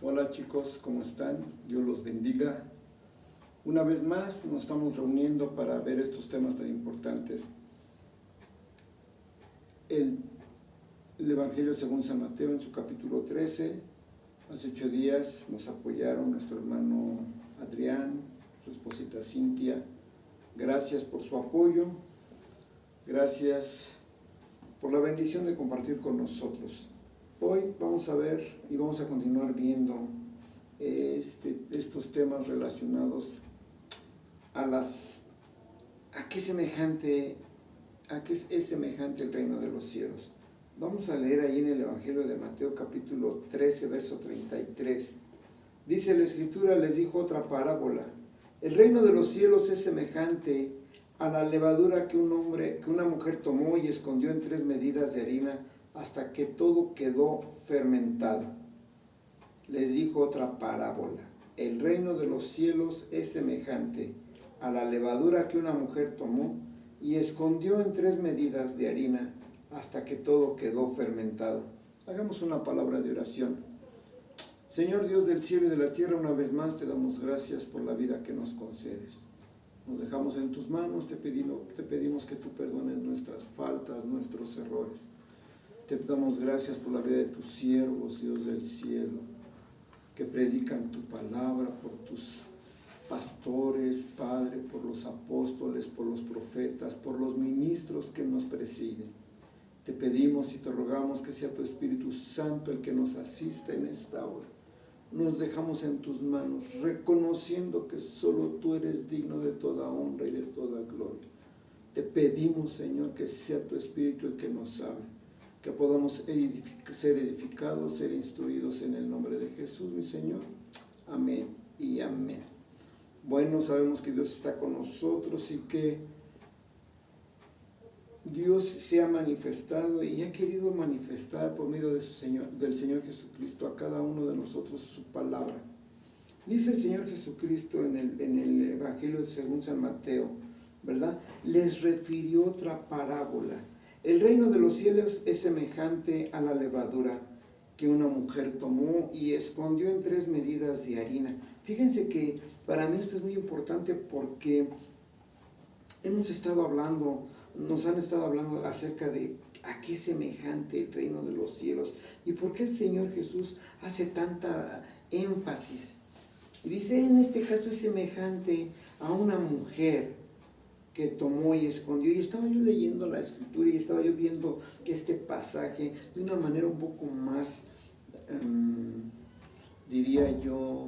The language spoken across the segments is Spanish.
Hola chicos, ¿cómo están? Dios los bendiga. Una vez más nos estamos reuniendo para ver estos temas tan importantes. El Evangelio según San Mateo en su capítulo 13. Hace 8 días nos apoyaron nuestro hermano Adrián, su esposita Cintia. Gracias por su apoyo. Gracias por la bendición de compartir con nosotros. Hoy vamos a ver y vamos a continuar viendo estos temas relacionados a qué es semejante el reino de los cielos. Vamos a leer ahí en el Evangelio de Mateo capítulo 13, verso 33. Dice la Escritura: les dijo otra parábola. El reino de los cielos es semejante a la levadura que una mujer tomó y escondió en 3 medidas de harina hasta que todo quedó fermentado. Les dijo otra parábola. El reino de los cielos es semejante a la levadura que una mujer tomó y escondió en 3 medidas de harina hasta que todo quedó fermentado. Hagamos una palabra de oración. Señor Dios del cielo y de la tierra, una vez más te damos gracias por la vida que nos concedes. Nos dejamos en tus manos, te pedimos que tú perdones nuestras faltas, nuestros errores. Te damos gracias por la vida de tus siervos, Dios del cielo, que predican tu palabra, por tus pastores, Padre, por los apóstoles, por los profetas, por los ministros que nos presiden. Te pedimos y te rogamos que sea tu Espíritu Santo el que nos asista en esta hora. Nos dejamos en tus manos, reconociendo que solo tú eres digno de toda honra y de toda gloria. Te pedimos, Señor, que sea tu Espíritu el que nos hable, que podamos ser edificados, ser instruidos en el nombre de Jesús, mi Señor. Amén y amén. Bueno, sabemos que Dios está con nosotros y que Dios se ha manifestado y ha querido manifestar por medio de del Señor Jesucristo a cada uno de nosotros su palabra. Dice el Señor Jesucristo en el Evangelio según San Mateo, ¿verdad? Les refirió otra parábola. El reino de los cielos es semejante a la levadura que una mujer tomó y escondió en 3 medidas de harina. Fíjense que para mí esto es muy importante porque nos han estado hablando acerca de a qué es semejante el reino de los cielos y por qué el Señor Jesús hace tanta énfasis. Y dice, en este caso es semejante a una mujer que tomó y escondió. Y estaba yo leyendo la Escritura y estaba yo viendo este pasaje de una manera un poco más, diría yo,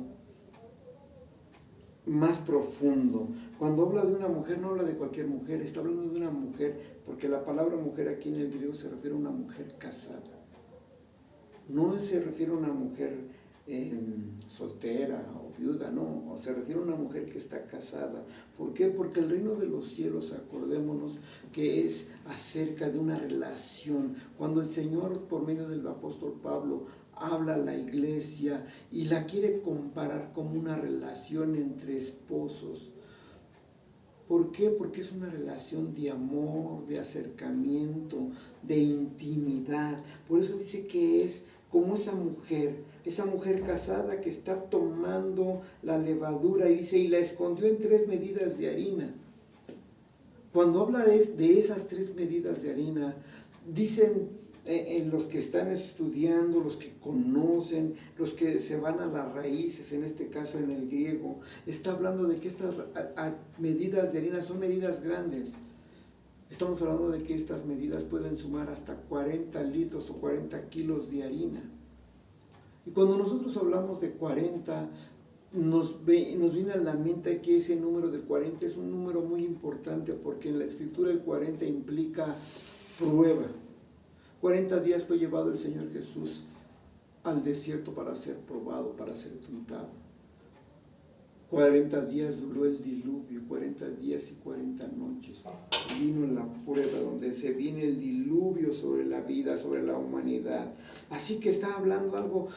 más profundo. Cuando habla de una mujer, no habla de cualquier mujer, está hablando de una mujer, porque la palabra mujer aquí en el griego se refiere a una mujer casada. No se refiere a una mujer soltera o viuda, no, se refiere a una mujer que está casada. ¿Por qué? Porque el reino de los cielos, acordémonos que es acerca de una relación. Cuando el Señor, por medio del apóstol Pablo, habla a la iglesia y la quiere comparar como una relación entre esposos. ¿Por qué? Porque es una relación de amor, de acercamiento, de intimidad. Por eso dice que es como esa mujer casada que está tomando la levadura y dice, y la escondió en 3 medidas de harina. Cuando habla de esas 3 medidas de harina, dicen los que están estudiando, los que conocen, los que se van a las raíces, en este caso en el griego, está hablando de que estas medidas de harina son medidas grandes. Estamos hablando de que estas medidas pueden sumar hasta 40 litros o 40 kilos de harina. Y cuando nosotros hablamos de 40, nos viene a la mente que ese número de 40 es un número muy importante, porque en la Escritura el 40 implica prueba. 40 días fue llevado el Señor Jesús al desierto para ser probado, para ser tentado. 40 días duró el diluvio, 40 días y 40 noches. Vino la prueba donde se viene el diluvio sobre la vida, sobre la humanidad. Así que está hablando algo,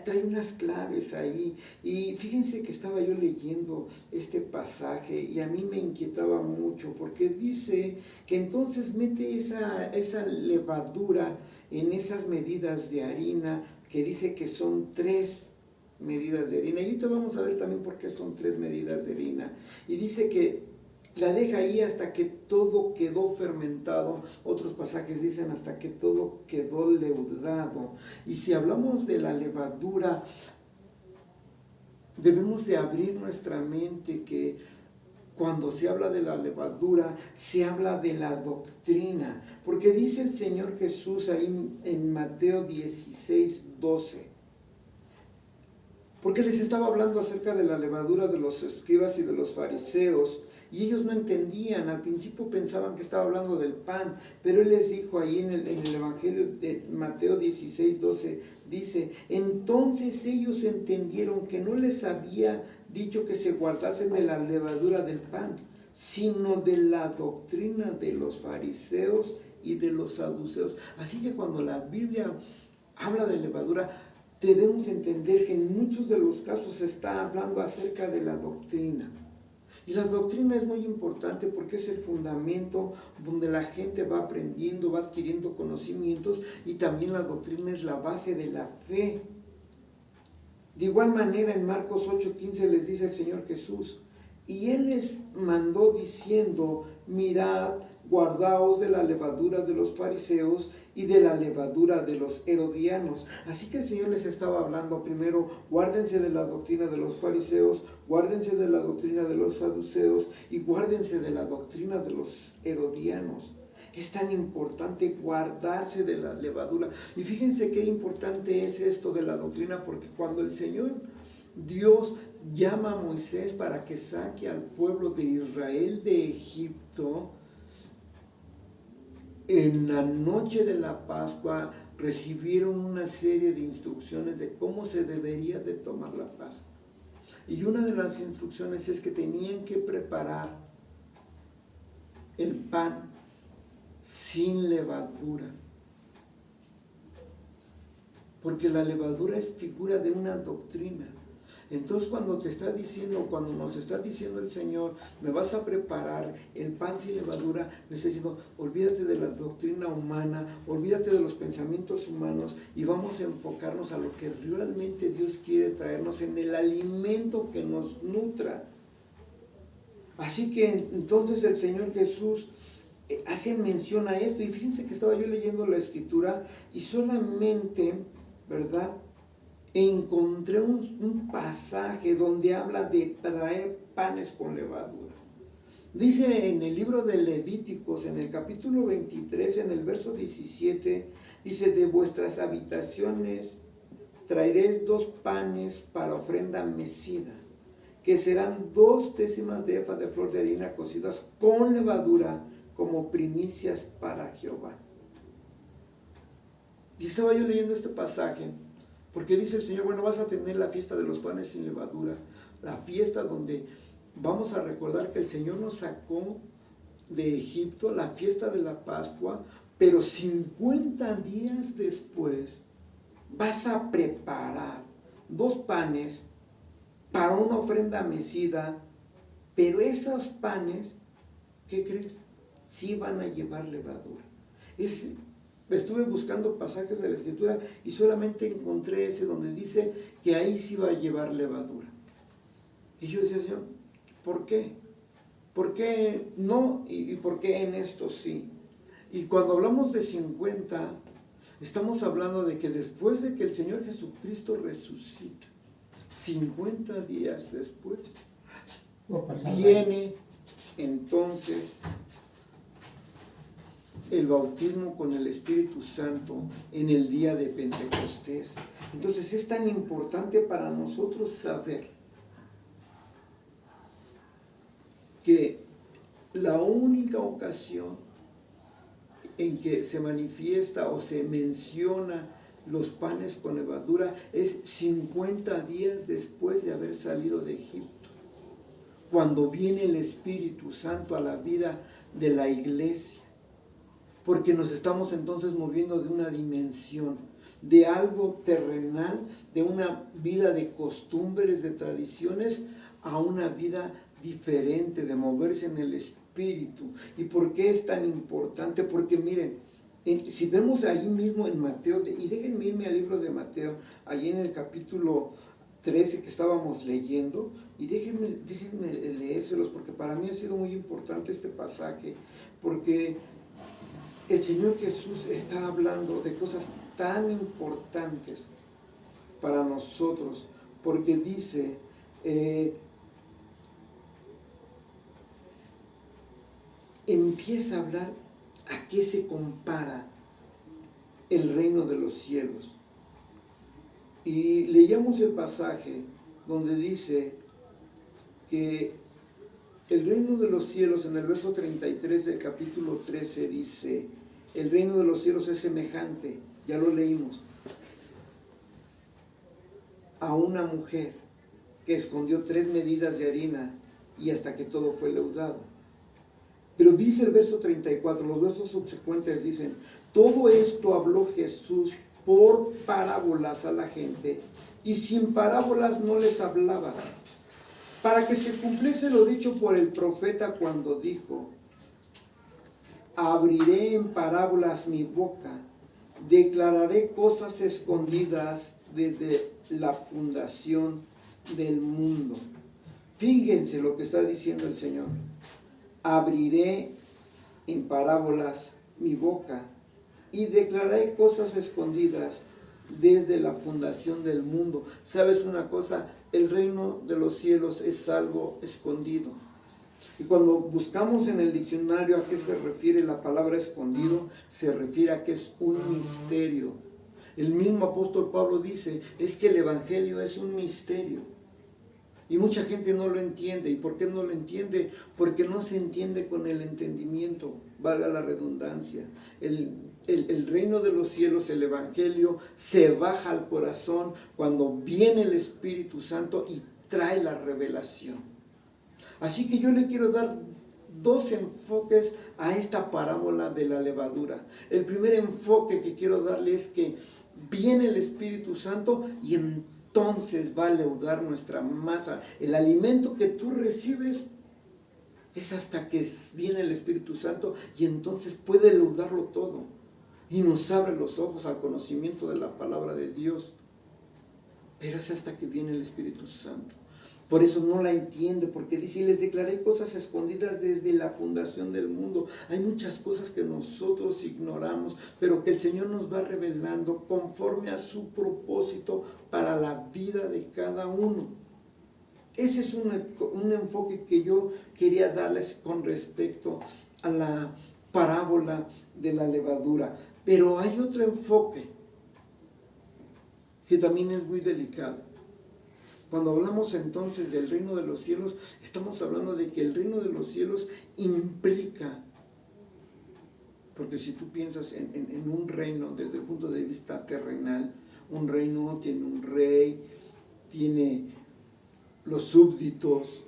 trae unas claves ahí. Y fíjense que estaba yo leyendo este pasaje y a mí me inquietaba mucho, porque dice que entonces mete esa levadura en esas medidas de harina, que dice que son 3. medidas de harina. Y ahorita vamos a ver también por qué son 3 medidas de harina. Y dice que la deja ahí hasta que todo quedó fermentado. Otros pasajes dicen hasta que todo quedó leudado. Y si hablamos de la levadura, debemos de abrir nuestra mente que cuando se habla de la levadura, se habla de la doctrina. Porque dice el Señor Jesús ahí en Mateo 16:12. Porque les estaba hablando acerca de la levadura de los escribas y de los fariseos. Y ellos no entendían, al principio pensaban que estaba hablando del pan, pero Él les dijo ahí en el Evangelio de Mateo 16:12, dice, entonces ellos entendieron que no les había dicho que se guardasen de la levadura del pan, sino de la doctrina de los fariseos y de los saduceos. Así que cuando la Biblia habla de levadura, debemos entender que en muchos de los casos se está hablando acerca de la doctrina. Y la doctrina es muy importante porque es el fundamento donde la gente va aprendiendo, va adquiriendo conocimientos, y también la doctrina es la base de la fe. De igual manera en Marcos 8:15 les dice el Señor Jesús, y Él les mandó diciendo, mirad, guardaos de la levadura de los fariseos y de la levadura de los herodianos. Así que el Señor les estaba hablando primero, guárdense de la doctrina de los fariseos, guárdense de la doctrina de los saduceos y guárdense de la doctrina de los herodianos. Es tan importante guardarse de la levadura. Y fíjense qué importante es esto de la doctrina, porque cuando el Señor Dios llama a Moisés para que saque al pueblo de Israel de Egipto, en la noche de la Pascua recibieron una serie de instrucciones de cómo se debería de tomar la Pascua. Y una de las instrucciones es que tenían que preparar el pan sin levadura. Porque la levadura es figura de una doctrina. Entonces cuando nos está diciendo el Señor, me vas a preparar el pan sin levadura, me está diciendo, olvídate de la doctrina humana, olvídate de los pensamientos humanos y vamos a enfocarnos a lo que realmente Dios quiere traernos, en el alimento que nos nutra. Así que entonces el Señor Jesús hace mención a esto, y fíjense que estaba yo leyendo la Escritura y solamente, ¿verdad?, encontré un pasaje donde habla de traer panes con levadura. Dice en el libro de Levíticos, en el capítulo 23, en el verso 17, dice, de vuestras habitaciones traeréis 2 panes para ofrenda mecida, que serán 2 décimas de efa de flor de harina cocidas con levadura, como primicias para Jehová. Y estaba yo leyendo este pasaje, porque dice el Señor, bueno, vas a tener la fiesta de los panes sin levadura, la fiesta donde vamos a recordar que el Señor nos sacó de Egipto, la fiesta de la Pascua, pero 50 días después vas a preparar 2 panes para una ofrenda mecida, pero esos panes, ¿qué crees? Sí van a llevar levadura. Estuve buscando pasajes de la Escritura y solamente encontré ese donde dice que ahí sí va a llevar levadura. Y yo decía, Señor, ¿por qué? ¿Por qué no? ¿Y por qué en esto sí? Y cuando hablamos de 50, estamos hablando de que después de que el Señor Jesucristo resucita, 50 días después, viene entonces el bautismo con el Espíritu Santo en el día de Pentecostés. Entonces es tan importante para nosotros saber que la única ocasión en que se manifiesta o se menciona los panes con levadura es 50 días después de haber salido de Egipto, cuando viene el Espíritu Santo a la vida de la iglesia. Porque nos estamos entonces moviendo de una dimensión, de algo terrenal, de una vida de costumbres, de tradiciones, a una vida diferente, de moverse en el Espíritu. ¿Y por qué es tan importante? Porque miren, si vemos ahí mismo en Mateo, y déjenme irme al libro de Mateo, ahí en el capítulo 13 que estábamos leyendo, y déjenme leérselos porque para mí ha sido muy importante este pasaje, porque el Señor Jesús está hablando de cosas tan importantes para nosotros, porque dice, empieza a hablar a qué se compara el reino de los cielos. Y leíamos el pasaje donde dice que el reino de los cielos, en el verso 33 del capítulo 13, dice, el reino de los cielos es semejante, ya lo leímos, a una mujer que escondió 3 medidas de harina y hasta que todo fue leudado. Pero dice el verso 34, los versos subsecuentes dicen, todo esto habló Jesús por parábolas a la gente, y sin parábolas no les hablaba, para que se cumpliese lo dicho por el profeta cuando dijo, abriré en parábolas mi boca, declararé cosas escondidas desde la fundación del mundo. Fíjense lo que está diciendo el Señor. Abriré en parábolas mi boca y declararé cosas escondidas desde la fundación del mundo. ¿Sabes una cosa? El reino de los cielos es algo escondido. Y cuando buscamos en el diccionario a qué se refiere la palabra escondido, se refiere a que es un misterio. El mismo apóstol Pablo dice, es que el evangelio es un misterio. Y mucha gente no lo entiende. ¿Y por qué no lo entiende? Porque no se entiende con el entendimiento, valga la redundancia. El reino de los cielos, el evangelio, se baja al corazón cuando viene el Espíritu Santo y trae la revelación. Así que yo le quiero dar 2 enfoques a esta parábola de la levadura. El primer enfoque que quiero darle es que viene el Espíritu Santo y entonces va a leudar nuestra masa. El alimento que tú recibes es hasta que viene el Espíritu Santo y entonces puede leudarlo todo. Y nos abre los ojos al conocimiento de la palabra de Dios. Pero es hasta que viene el Espíritu Santo. Por eso no la entiende, porque dice, les declaré cosas escondidas desde la fundación del mundo. Hay muchas cosas que nosotros ignoramos, pero que el Señor nos va revelando conforme a su propósito para la vida de cada uno. Ese es un enfoque que yo quería darles con respecto a la parábola de la levadura. Pero hay otro enfoque que también es muy delicado. Cuando hablamos entonces del reino de los cielos, estamos hablando de que el reino de los cielos implica, porque si tú piensas en un reino desde el punto de vista terrenal, un reino tiene un rey, tiene los súbditos,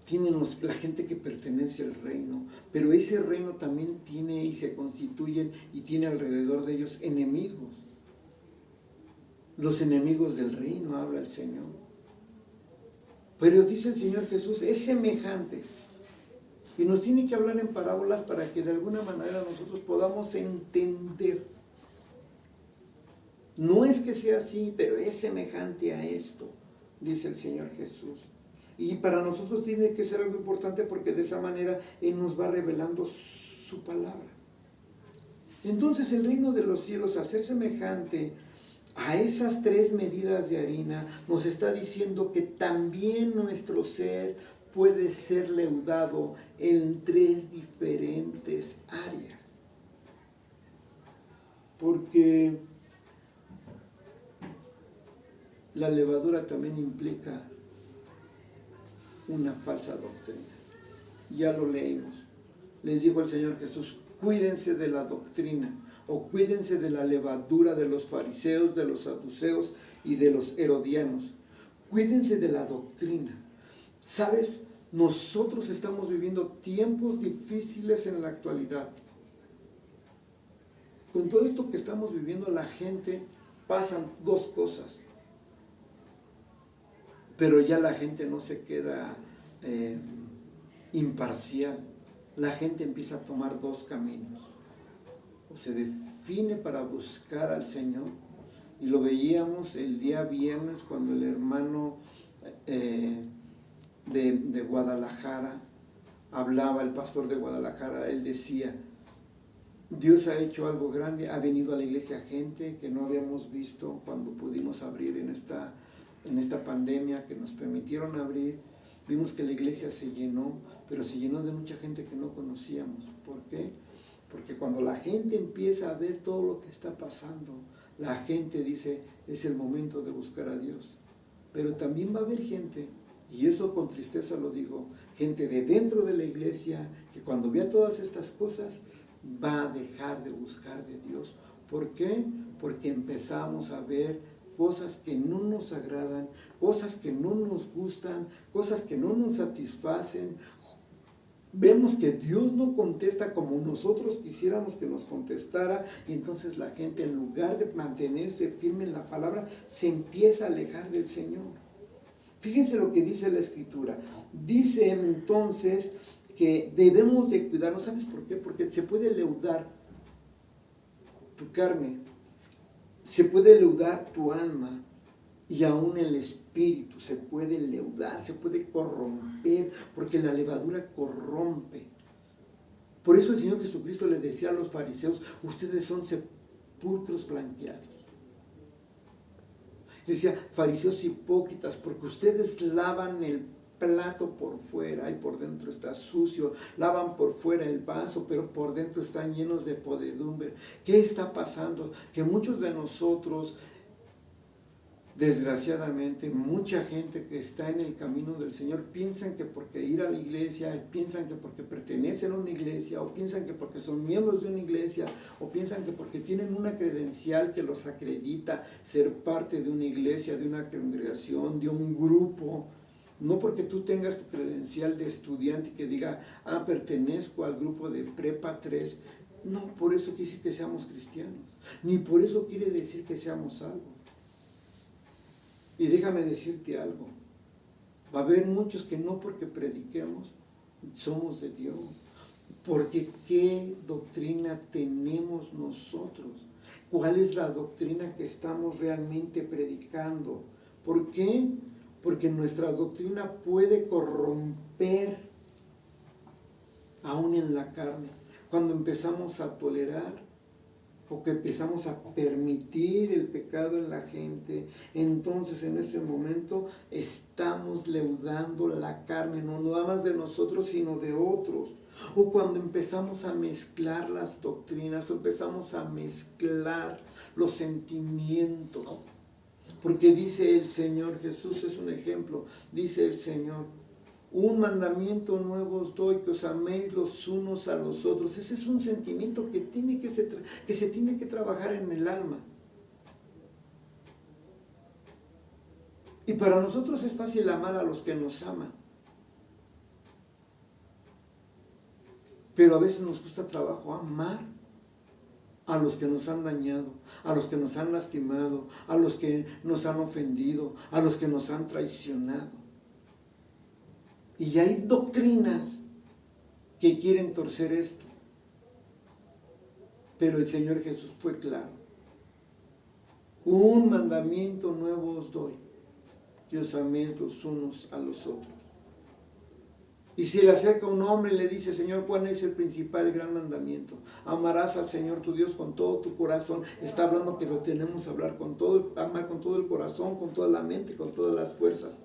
tiene la gente que pertenece al reino, pero ese reino también tiene y se constituyen y tiene alrededor de ellos enemigos. Los enemigos del reino, habla el Señor. Pero dice el Señor Jesús, es semejante. Y nos tiene que hablar en parábolas para que de alguna manera nosotros podamos entender. No es que sea así, pero es semejante a esto, dice el Señor Jesús. Y para nosotros tiene que ser algo importante porque de esa manera Él nos va revelando su palabra. Entonces el reino de los cielos, al ser semejante a esas 3 medidas de harina, nos está diciendo que también nuestro ser puede ser leudado en 3 diferentes áreas. Porque la levadura también implica una falsa doctrina. Ya lo leímos. Les dijo el Señor Jesús, cuídense de la doctrina, o cuídense de la levadura de los fariseos, de los saduceos y de los herodianos. Cuídense de la doctrina. ¿Sabes? Nosotros estamos viviendo tiempos difíciles en la actualidad. Con todo esto que estamos viviendo, la gente pasan 2 cosas. Pero ya la gente no se queda imparcial. La gente empieza a tomar 2 caminos. O se define para buscar al Señor Y lo veíamos el día viernes cuando el hermano de Guadalajara hablaba, el pastor de Guadalajara, él decía, Dios ha hecho algo grande, ha venido a la iglesia gente que no habíamos visto cuando pudimos abrir en esta pandemia, que nos permitieron abrir. Vimos que la iglesia se llenó, pero se llenó de mucha gente que no conocíamos. ¿Por qué? Porque cuando la gente empieza a ver todo lo que está pasando, la gente dice, es el momento de buscar a Dios. Pero también va a haber gente, y eso con tristeza lo digo, gente de dentro de la iglesia, que cuando vea todas estas cosas, va a dejar de buscar de Dios. ¿Por qué? Porque empezamos a ver cosas que no nos agradan, cosas que no nos gustan, cosas que no nos satisfacen. Vemos que Dios no contesta como nosotros quisiéramos que nos contestara, y entonces la gente, en lugar de mantenerse firme en la palabra, se empieza a alejar del Señor. Fíjense lo que dice la Escritura. Dice entonces que debemos de cuidarnos. ¿Sabes por qué? Porque se puede leudar tu carne, se puede leudar tu alma, y aún el espíritu se puede leudar, se puede corromper, porque la levadura corrompe. Por eso el Señor Jesucristo le decía a los fariseos, ustedes son sepulcros blanqueados. Decía, fariseos hipócritas, porque ustedes lavan el plato por fuera y por dentro está sucio, lavan por fuera el vaso, pero por dentro están llenos de podredumbre. ¿Qué está pasando? Que muchos de nosotros, desgraciadamente, mucha gente que está en el camino del Señor piensan que porque ir a la iglesia, piensan que porque pertenecen a una iglesia, o piensan que porque son miembros de una iglesia, o piensan que porque tienen una credencial que los acredita ser parte de una iglesia, de una congregación, de un grupo. No porque tú tengas tu credencial de estudiante que diga, pertenezco al grupo de Prepa 3, no por eso quiere decir que seamos cristianos, ni por eso quiere decir que seamos salvos. Y déjame decirte algo, va a haber muchos que no porque prediquemos somos de Dios, porque ¿qué doctrina tenemos nosotros? ¿Cuál es la doctrina que estamos realmente predicando? ¿Por qué? Porque nuestra doctrina puede corromper aún en la carne. Cuando empezamos a tolerar, o que empezamos a permitir el pecado en la gente, entonces en ese momento estamos leudando la carne, no nada más de nosotros, sino de otros. O cuando empezamos a mezclar las doctrinas, o empezamos a mezclar los sentimientos. Porque dice el Señor, Jesús es un ejemplo, dice el Señor, un mandamiento nuevo os doy, que os améis los unos a los otros. Ese es un sentimiento que se tiene que trabajar en el alma. Y para nosotros es fácil amar a los que nos aman, pero a veces nos cuesta trabajo amar a los que nos han dañado, a los que nos han lastimado, a los que nos han ofendido, a los que nos han traicionado. Y hay doctrinas que quieren torcer esto. Pero el Señor Jesús fue claro. Un mandamiento nuevo os doy, que os améis los unos a los otros. Y si le acerca un hombre y le dice, Señor, ¿cuál es el principal y gran mandamiento? Amarás al Señor tu Dios con todo tu corazón. Está hablando que lo tenemos que hablar amar con todo el corazón, con toda la mente, con todas las fuerzas.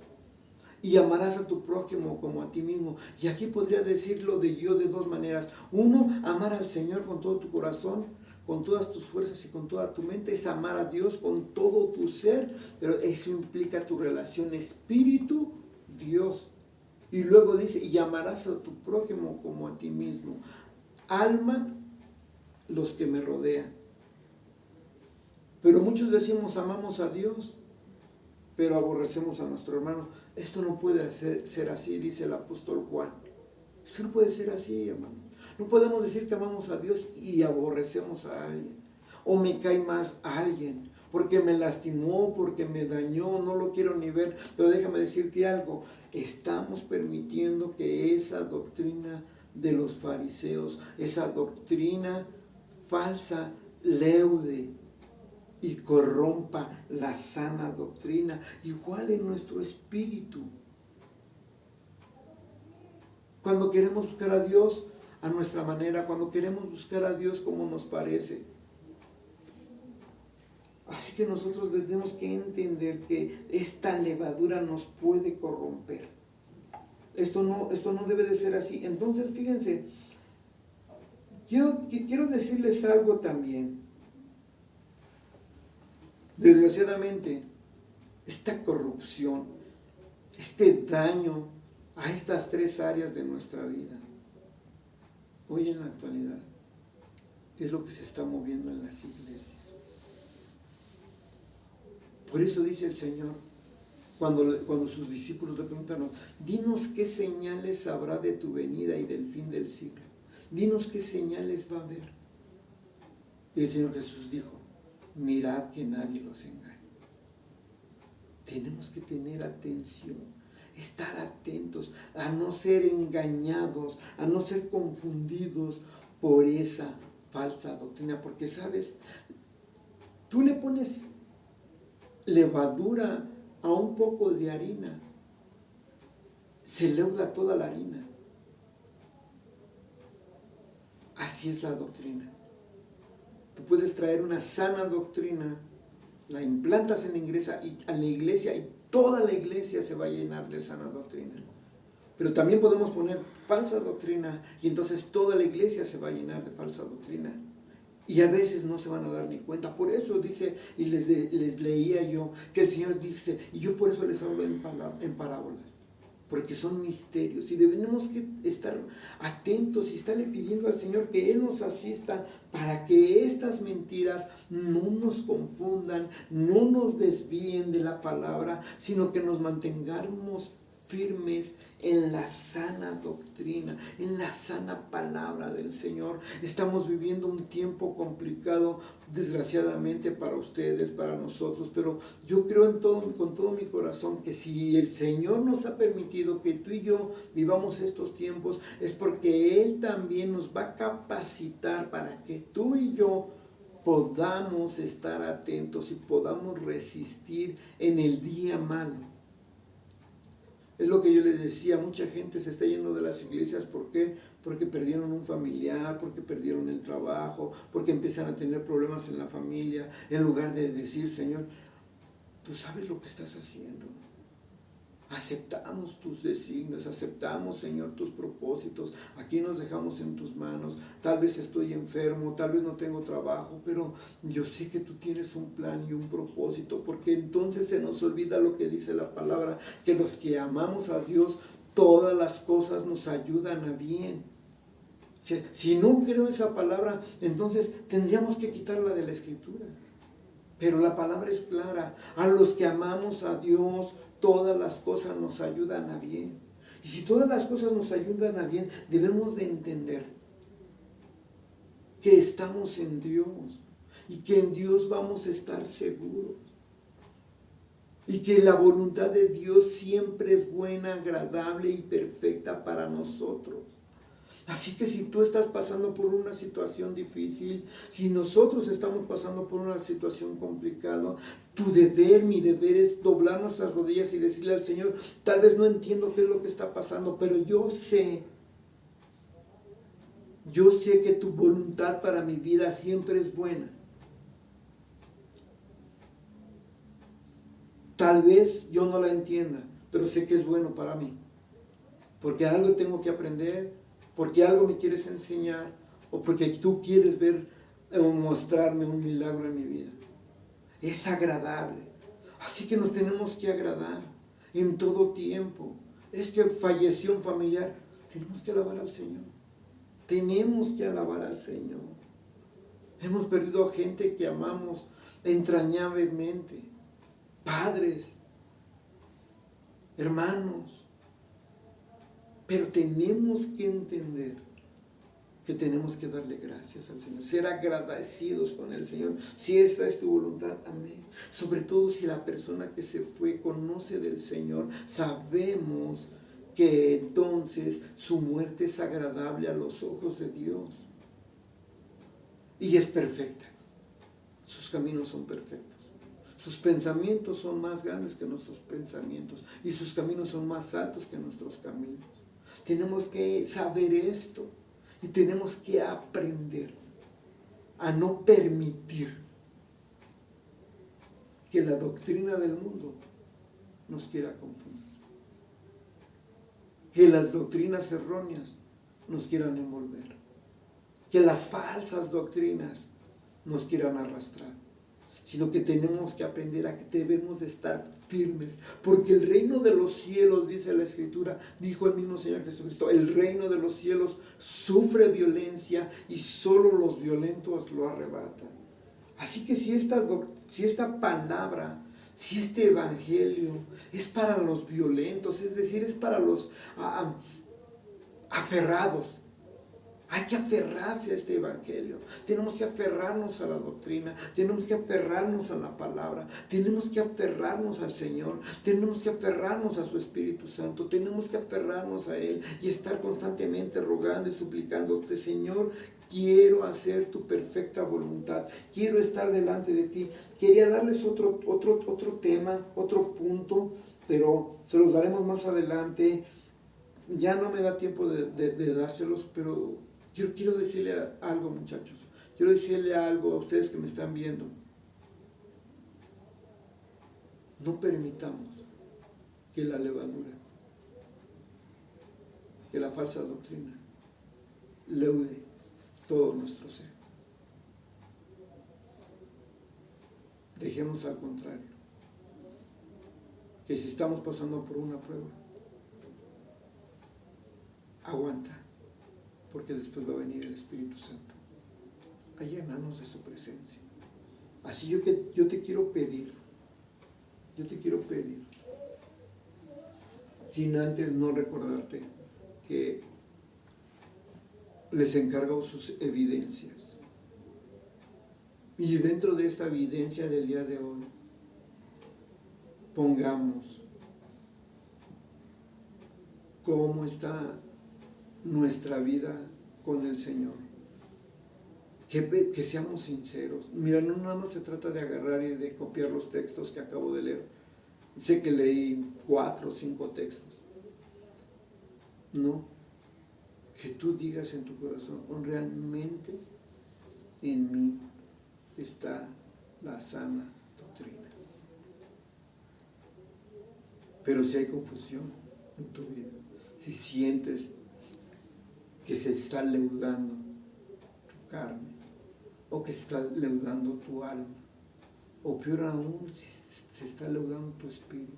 Y amarás a tu prójimo como a ti mismo. Y aquí podría decirlo de dos maneras. Uno, amar al Señor con todo tu corazón, con todas tus fuerzas y con toda tu mente. Es amar a Dios con todo tu ser. Pero eso implica tu relación espíritu-Dios. Y luego dice, y amarás a tu prójimo como a ti mismo. Alma, los que me rodean. Pero muchos decimos, amamos a Dios, pero aborrecemos a nuestro hermano. Esto no puede ser así, dice el apóstol Juan. Esto no puede ser así, hermano. No podemos decir que amamos a Dios y aborrecemos a alguien. O me cae más a alguien, porque me lastimó, porque me dañó, no lo quiero ni ver. Pero déjame decirte algo, estamos permitiendo que esa doctrina de los fariseos, esa doctrina falsa, leude y corrompa la sana doctrina, igual en nuestro espíritu. Cuando queremos buscar a Dios a nuestra manera, cuando queremos buscar a Dios como nos parece. Así que nosotros tenemos que entender que esta levadura nos puede corromper. Esto no debe de ser así. Entonces, fíjense, quiero decirles algo también. Desgraciadamente, esta corrupción, este daño a estas tres áreas de nuestra vida, hoy en la actualidad, es lo que se está moviendo en las iglesias. Por eso dice el Señor, cuando sus discípulos le preguntaron, dinos qué señales habrá de tu venida y del fin del siglo. Dinos qué señales va a haber. Y el Señor Jesús dijo, mirad que nadie los engañe. Tenemos que tener atención, estar atentos a no ser engañados, a no ser confundidos por esa falsa doctrina. Porque, ¿sabes? Tú le pones levadura a un poco de harina, se leuda toda la harina. Así es la doctrina. Tú puedes traer una sana doctrina, la implantas en la iglesia y toda la iglesia se va a llenar de sana doctrina. Pero también podemos poner falsa doctrina y entonces toda la iglesia se va a llenar de falsa doctrina. Y a veces no se van a dar ni cuenta. Por eso dice, y les leía yo, que el Señor dice, y yo por eso les hablo en parábolas, porque son misterios y debemos que estar atentos y estarle pidiendo al Señor que Él nos asista para que estas mentiras no nos confundan, no nos desvíen de la palabra, sino que nos mantengamos firmes en la sana doctrina, en la sana palabra del Señor. Estamos viviendo un tiempo complicado, desgraciadamente para ustedes, para nosotros, pero yo creo con todo mi corazón que si el Señor nos ha permitido que tú y yo vivamos estos tiempos, es porque Él también nos va a capacitar para que tú y yo podamos estar atentos y podamos resistir en el día malo. Es lo que yo les decía, mucha gente se está yendo de las iglesias, ¿por qué? Porque perdieron un familiar, porque perdieron el trabajo, porque empiezan a tener problemas en la familia, en lugar de decir, Señor, tú sabes lo que estás haciendo. Aceptamos tus designios, aceptamos, Señor, tus propósitos. Aquí nos dejamos en tus manos. Tal vez estoy enfermo, tal vez no tengo trabajo, pero yo sé que tú tienes un plan y un propósito, porque entonces se nos olvida lo que dice la palabra, que los que amamos a Dios, todas las cosas nos ayudan a bien. Si no creo esa palabra, entonces tendríamos que quitarla de la Escritura. Pero la palabra es clara, a los que amamos a Dios, todas las cosas nos ayudan a bien. Y si todas las cosas nos ayudan a bien, debemos de entender que estamos en Dios y que en Dios vamos a estar seguros. Y que la voluntad de Dios siempre es buena, agradable y perfecta para nosotros. Así que si tú estás pasando por una situación difícil, si nosotros estamos pasando por una situación complicada, mi deber es doblar nuestras rodillas y decirle al Señor, tal vez no entiendo qué es lo que está pasando, pero yo sé que tu voluntad para mi vida siempre es buena. Tal vez yo no la entienda, pero sé que es bueno para mí, porque algo tengo que aprender, porque algo me quieres enseñar o porque tú quieres ver o mostrarme un milagro en mi vida. Es agradable. Así que nos tenemos que agradar en todo tiempo. Es que falleció un familiar. Tenemos que alabar al Señor. Tenemos que alabar al Señor. Hemos perdido gente que amamos entrañablemente. Padres, hermanos. Pero tenemos que entender que tenemos que darle gracias al Señor, ser agradecidos con el Señor. Si esta es tu voluntad, amén. Sobre todo si la persona que se fue conoce del Señor, sabemos que entonces su muerte es agradable a los ojos de Dios y es perfecta. sus caminos son perfectos. Sus pensamientos son más grandes que nuestros pensamientos y sus caminos son más altos que nuestros caminos. Tenemos que saber esto y tenemos que aprender a no permitir que la doctrina del mundo nos quiera confundir, que las doctrinas erróneas nos quieran envolver, que las falsas doctrinas nos quieran arrastrar, sino que tenemos que aprender a que debemos de estar firmes, porque el reino de los cielos, dice la Escritura, dijo el mismo Señor Jesucristo, el reino de los cielos sufre violencia y solo los violentos lo arrebatan. Así que si esta palabra, si este evangelio es para los violentos, es decir, es para los aferrados, hay que aferrarse a este evangelio. Tenemos que aferrarnos a la doctrina, tenemos que aferrarnos a la palabra, tenemos que aferrarnos al Señor, tenemos que aferrarnos a su Espíritu Santo, tenemos que aferrarnos a Él y estar constantemente rogando y suplicando, Señor, quiero hacer tu perfecta voluntad, quiero estar delante de ti. Quería darles otro tema, otro punto, pero se los daremos más adelante. Ya no me da tiempo de dárselos, pero quiero decirle algo, muchachos. Quiero decirle algo a ustedes que me están viendo. No permitamos que la levadura, que la falsa doctrina leude todo nuestro ser. Dejemos al contrario, que si estamos pasando por una prueba, aguanta, porque después va a venir el Espíritu Santo a llenarnos de su presencia. Así yo te quiero pedir, sin antes no recordarte que les encargo sus evidencias. Y dentro de esta evidencia del día de hoy, pongamos cómo está nuestra vida con el Señor. Que seamos sinceros. Mira, no nada más se trata de agarrar y de copiar los textos que acabo de leer. Sé que leí 4 o 5 textos. No. Que tú digas en tu corazón, realmente en mí está la sana doctrina. Pero si hay confusión en tu vida, si sientes que se está leudando tu carne, o que se está leudando tu alma, o peor aún, si se está leudando tu espíritu,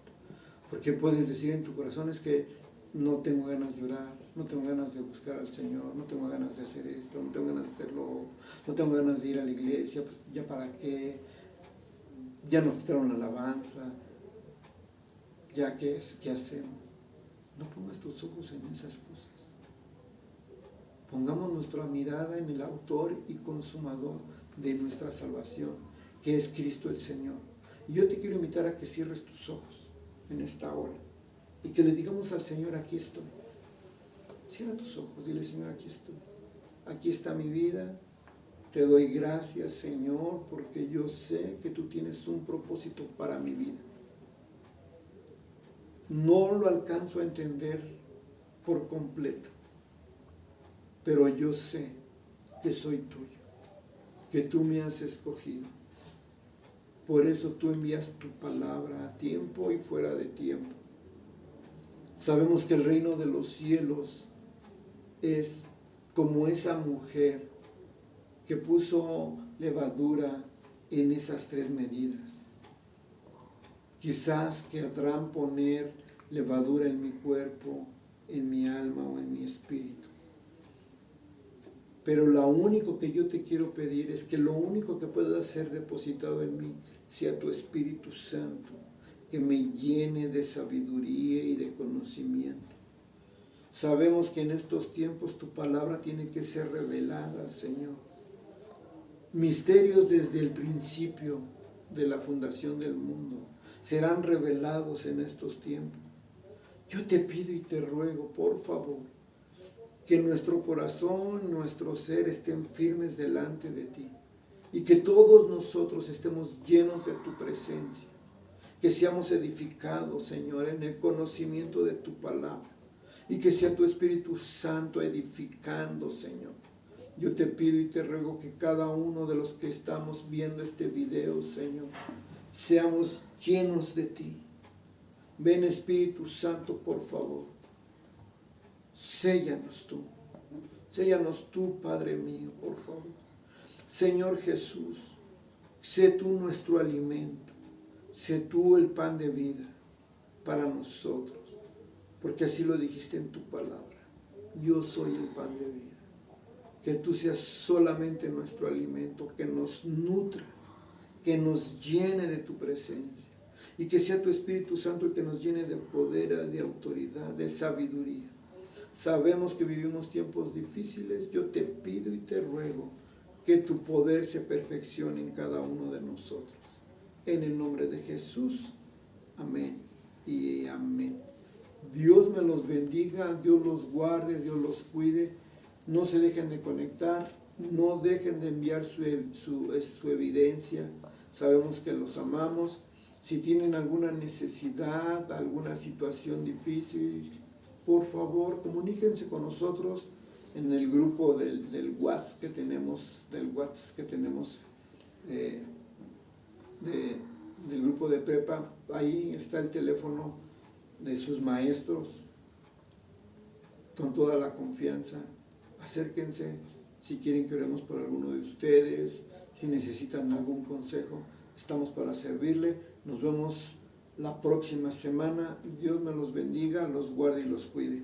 porque puedes decir en tu corazón, es que no tengo ganas de orar, no tengo ganas de buscar al Señor, no tengo ganas de hacer esto, no tengo ganas de hacerlo, no tengo ganas de ir a la iglesia, pues ya para qué, ya nos quitaron la alabanza, ya qué hacemos. No pongas tus ojos en esas cosas. Pongamos nuestra mirada en el autor y consumador de nuestra salvación, que es Cristo el Señor. Y yo te quiero invitar a que cierres tus ojos en esta hora y que le digamos al Señor, aquí estoy. Cierra tus ojos, dile, Señor, aquí estoy. Aquí está mi vida. Te doy gracias, Señor, porque yo sé que tú tienes un propósito para mi vida. No lo alcanzo a entender por completo, pero yo sé que soy tuyo, que tú me has escogido. Por eso tú envías tu palabra a tiempo y fuera de tiempo. Sabemos que el reino de los cielos es como esa mujer que puso levadura en esas 3 medidas. Quizás querrán poner levadura en mi cuerpo, en mi alma o en mi espíritu. Pero lo único que yo te quiero pedir es que lo único que pueda ser depositado en mí sea tu Espíritu Santo, que me llene de sabiduría y de conocimiento. Sabemos que en estos tiempos tu palabra tiene que ser revelada, Señor. Misterios desde el principio de la fundación del mundo serán revelados en estos tiempos. Yo te pido y te ruego, por favor, que nuestro corazón, nuestro ser estén firmes delante de ti y que todos nosotros estemos llenos de tu presencia, que seamos edificados, Señor, en el conocimiento de tu palabra, y que sea tu Espíritu Santo edificando, Señor. Yo te pido y te ruego que cada uno de los que estamos viendo este video, Señor, seamos llenos de ti. Ven, Espíritu Santo, por favor. Séllanos tú, Padre mío, por favor. Señor Jesús, sé tú nuestro alimento, sé tú el pan de vida para nosotros, porque así lo dijiste en tu palabra. Yo soy el pan de vida. Que tú seas solamente nuestro alimento, que nos nutra, que nos llene de tu presencia, y que sea tu Espíritu Santo el que nos llene de poder, de autoridad, de sabiduría. Sabemos que vivimos tiempos difíciles. Yo te pido y te ruego que tu poder se perfeccione en cada uno de nosotros. En el nombre de Jesús. Amén y amén. Dios me los bendiga, Dios los guarde, Dios los cuide. No se dejen de conectar, no dejen de enviar su evidencia. Sabemos que los amamos. Si tienen alguna necesidad, alguna situación difícil, por favor, comuníquense con nosotros en el grupo del WhatsApp que tenemos, del grupo de prepa. Ahí está el teléfono de sus maestros, con toda la confianza. Acérquense si quieren que oremos por alguno de ustedes, si necesitan algún consejo, estamos para servirle. Nos vemos la próxima semana. Dios me los bendiga, los guarde y los cuide.